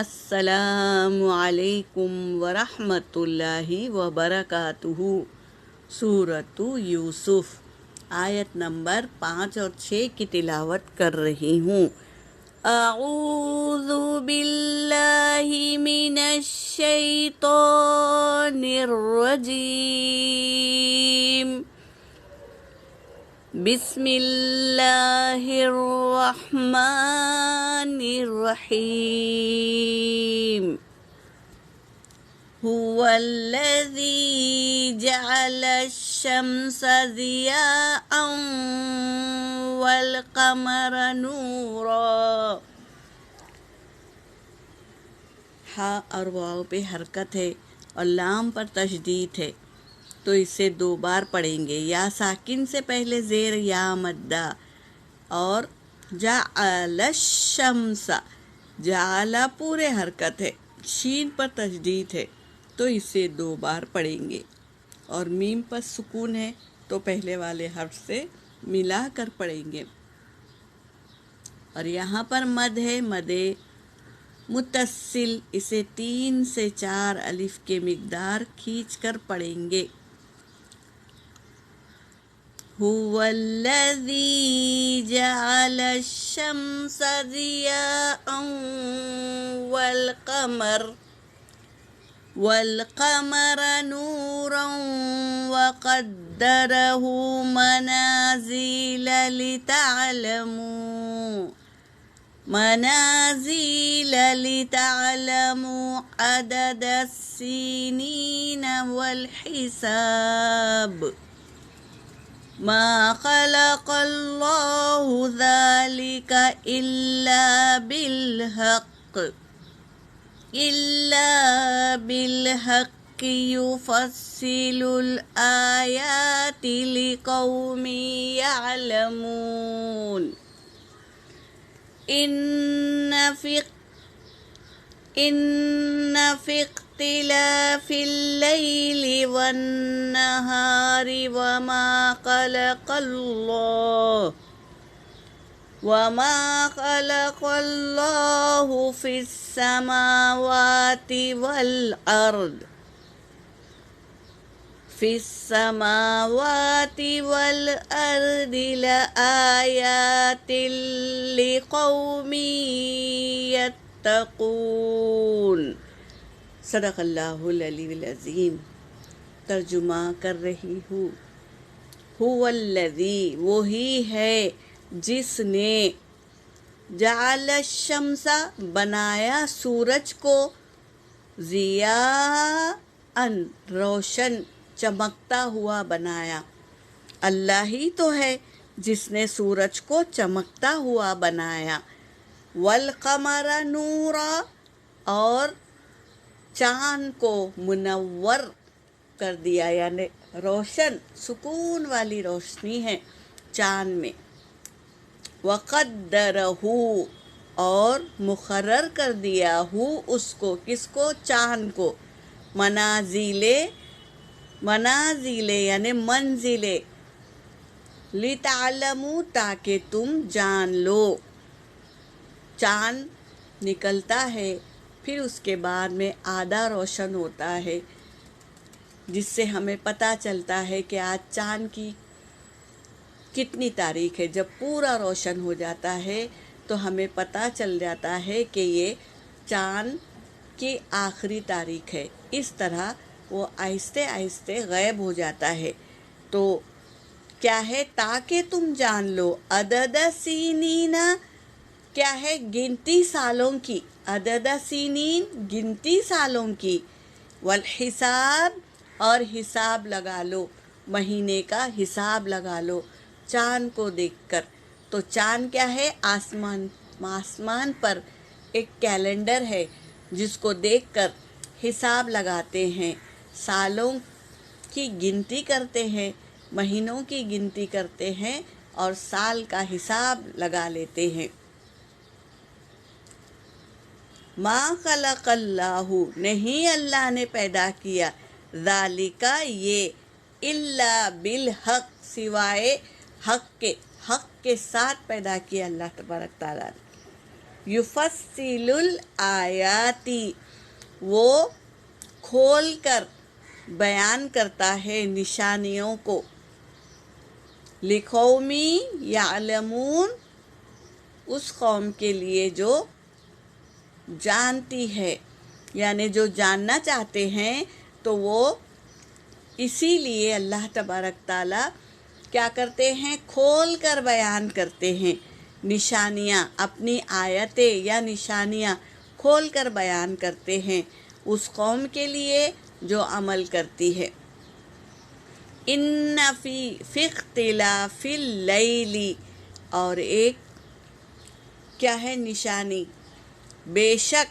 السلام علیکم ورحمۃ اللہ وبرکاتہ۔ سورۃ یوسف آیت نمبر 5 اور 6 کی تلاوت کر رہی ہوں۔ اعوذ باللہ من الشیطان الرجیم، بسم اللہ الرحمن الرحیم۔ هو الذی جعل الشمس ضیاء والقمر نورا۔ ہا اور واو پہ حرکت ہے اور لام پر تشدید ہے، تو اسے 2 بار پڑھیں گے۔ یا ساکن سے پہلے زیر یا مدہ، اور جعل الشمس، جعل پورے حرکت ہے، شین پر تشدید ہے، تو اسے 2 بار پڑھیں گے۔ اور میم پر سکون ہے تو پہلے والے حرف سے ملا کر پڑھیں گے۔ اور یہاں پر مد ہے، مد متصل، اسے 3 سے 4 الف کے مقدار کھینچ کر پڑھیں گے۔ هو الذی جعل الشمس ضیاء والقمر نورا وقدره منازل لتعلموا عدد السنين والحساب، ما خلق الله ذلك إلا بالحق يفصل الآيات لقوم يعلمون۔ إن في اختلاف الليل والنهار وما خلق الله في السماوات والأرض لآيات لقوم يتقون۔ صدق اللہ العلی العظیم۔ ترجمہ کر رہی ہوں۔ هو الذی، وہی ہے جس نے، جعل الشمس، بنایا سورج کو، ضیاء، روشن، چمکتا ہوا بنایا۔ اللہ ہی تو ہے جس نے سورج کو چمکتا ہوا بنایا۔ والقمر نورا، اور چاند کو منور کر دیا، یعنی روشن، سکون والی روشنی ہے چاند میں۔ وقدرہ، اور مقرر کر دیا ہو اس کو، کس کو؟ چاند کو۔ منازل یعنی منزلیں، لتعلموا، تاکہ تم جان لو۔ چاند نکلتا ہے، پھر اس کے بعد میں آدھا روشن ہوتا ہے، جس سے ہمیں پتہ چلتا ہے کہ آج چاند کی کتنی تاریخ ہے۔ جب پورا روشن ہو جاتا ہے تو ہمیں پتہ چل جاتا ہے کہ یہ چاند کی آخری تاریخ ہے۔ اس طرح وہ آہستہ آہستہ غائب ہو جاتا ہے۔ تو کیا ہے؟ تاکہ تم جان لو، عدد سنین، کیا ہے؟ گنتی سالوں کی، عدد سنین، گنتی سالوں کی، والحساب، اور حساب لگا لو، مہینے کا حساب لگا لو چاند کو دیکھ کر۔ تو چاند کیا ہے؟ آسمان پر ایک کیلنڈر ہے جس کو دیکھ کر حساب لگاتے ہیں، سالوں کی گنتی کرتے ہیں، مہینوں کی گنتی کرتے ہیں اور سال کا حساب لگا لیتے ہیں۔ ما خلق اللہ، نہیں اللہ نے پیدا کیا، ذالک، یہ، الا بالحق، سوائے حق کے، حق کے ساتھ پیدا کیا اللہ تبارک تعالیٰ نے۔ युफस्सिलुल आयाती, वो खोल कर बयान करता है निशानियों को, लिकौमी यालमून, उस कौम के लिए जो जानती है, यानी जो जानना चाहते हैं तो वो इसीलिए अल्लाह तबारक ताला क्या करते हैं, खोल कर बयान करते हैं निशानियाँ, अपनी आयतें या निशानियाँ खोल कर बयान करते हैं उस कौम के लिए जो अमल करती है। इन्ना फी इख्तिलाफिल लैली, और एक क्या है निशानी, बेशक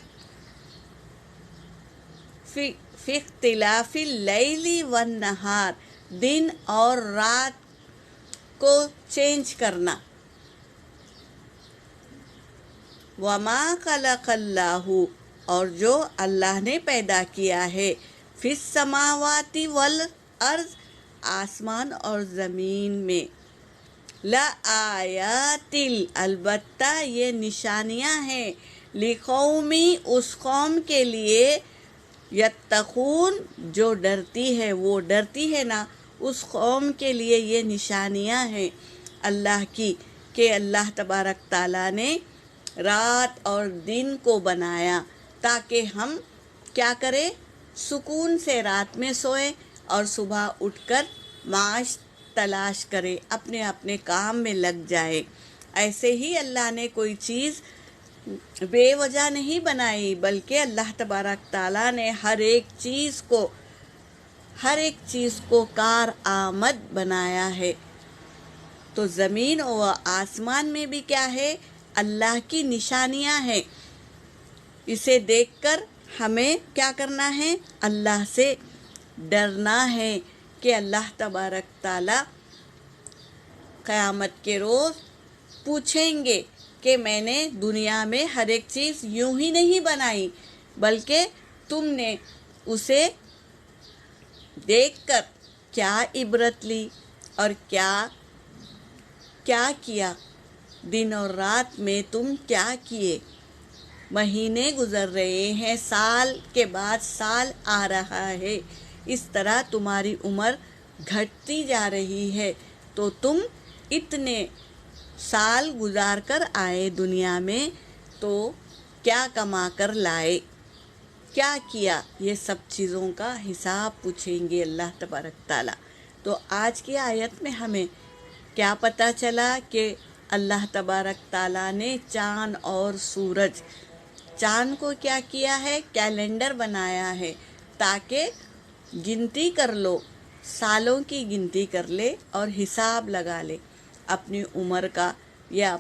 फी इख्तिलाफिल लैली वन नहार, दिन और रात को चेंज करना। वमा खलक़ल्लाहु, और जो अल्लाह ने पैदा किया है, फिस समावाति वल अर्ज़, आसमान और ज़मीन में, ला आयातिल, अलबत्ता ये निशानियाँ हैं, लिकौमी, उस कौम के लिए, यत्तक़ून, जो डरती है, वो डरती है ना, उस कौम के लिए ये निशानियाँ हैं अल्लाह की, कि अल्लाह तबारक ताला ने रात और दिन को बनाया ताकि हम क्या करें, सुकून से रात में सोएं और सुबह उठकर माश तलाश करें, अपने अपने काम में लग जाए। ऐसे ही अल्लाह ने कोई चीज़ बेवजह नहीं बनाई, बल्कि अल्लाह तबारक ताला ने हर एक चीज़ को कार आमद बनाया है। तो ज़मीन और आसमान में भी क्या है, अल्लाह की निशानियाँ हैं। इसे देखकर हमें क्या करना है, अल्लाह से डरना है कि अल्लाह तबारक ताला क़यामत के रोज़ पूछेंगे कि मैंने दुनिया में हर एक चीज़ यूं ही नहीं बनाई, बल्कि तुमने उसे देखकर क्या इबरत ली और क्या क्या किया, दिन और रात में तुम क्या किए। महीने गुजर रहे हैं, साल के बाद साल आ रहा है, इस तरह तुम्हारी उम्र घटती जा रही है, तो तुम इतने साल गुजार कर आए दुनिया में, तो क्या कमा कर लाए, क्या किया, ये सब चीज़ों का हिसाब पूछेंगे अल्लाह तबारक ताला। तो आज की आयत में हमें क्या पता चला कि अल्लाह तबारक ताला ने चाँद और सूरज, चाँद को क्या किया है, कैलेंडर बनाया है ताकि गिनती कर लो, सालों की गिनती कर ले और हिसाब लगा ले अपनी उम्र का या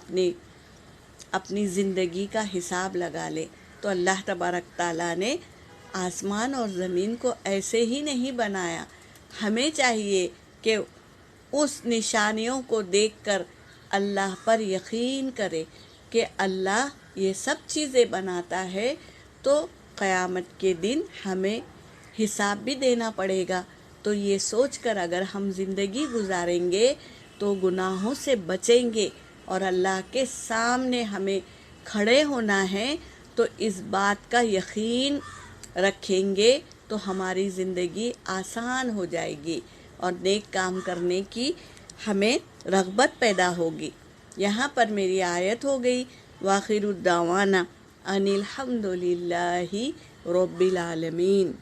अपनी ज़िंदगी का हिसाब लगा ले। तो अल्लाह तबारक ताला ने आसमान और ज़मीन को ऐसे ही नहीं बनाया, हमें चाहिए कि उस निशानियों को देखकर अल्लाह पर यकीन करे कि अल्लाह ये सब चीज़ें बनाता है, तो क़यामत के दिन हमें हिसाब भी देना पड़ेगा। तो ये सोचकर अगर हम ज़िंदगी गुजारेंगे तो गुनाहों से बचेंगे और अल्लाह के सामने हमें खड़े होना है, तो इस बात का यकीन रखेंगे तो हमारी ज़िंदगी आसान हो जाएगी और नेक काम करने की हमें रग़बत पैदा होगी। यहाँ पर मेरी आयत हो गई, वाखिरुद्दावाना अनिल हम्दुलिल्लाहि रब्बिल आलमीन।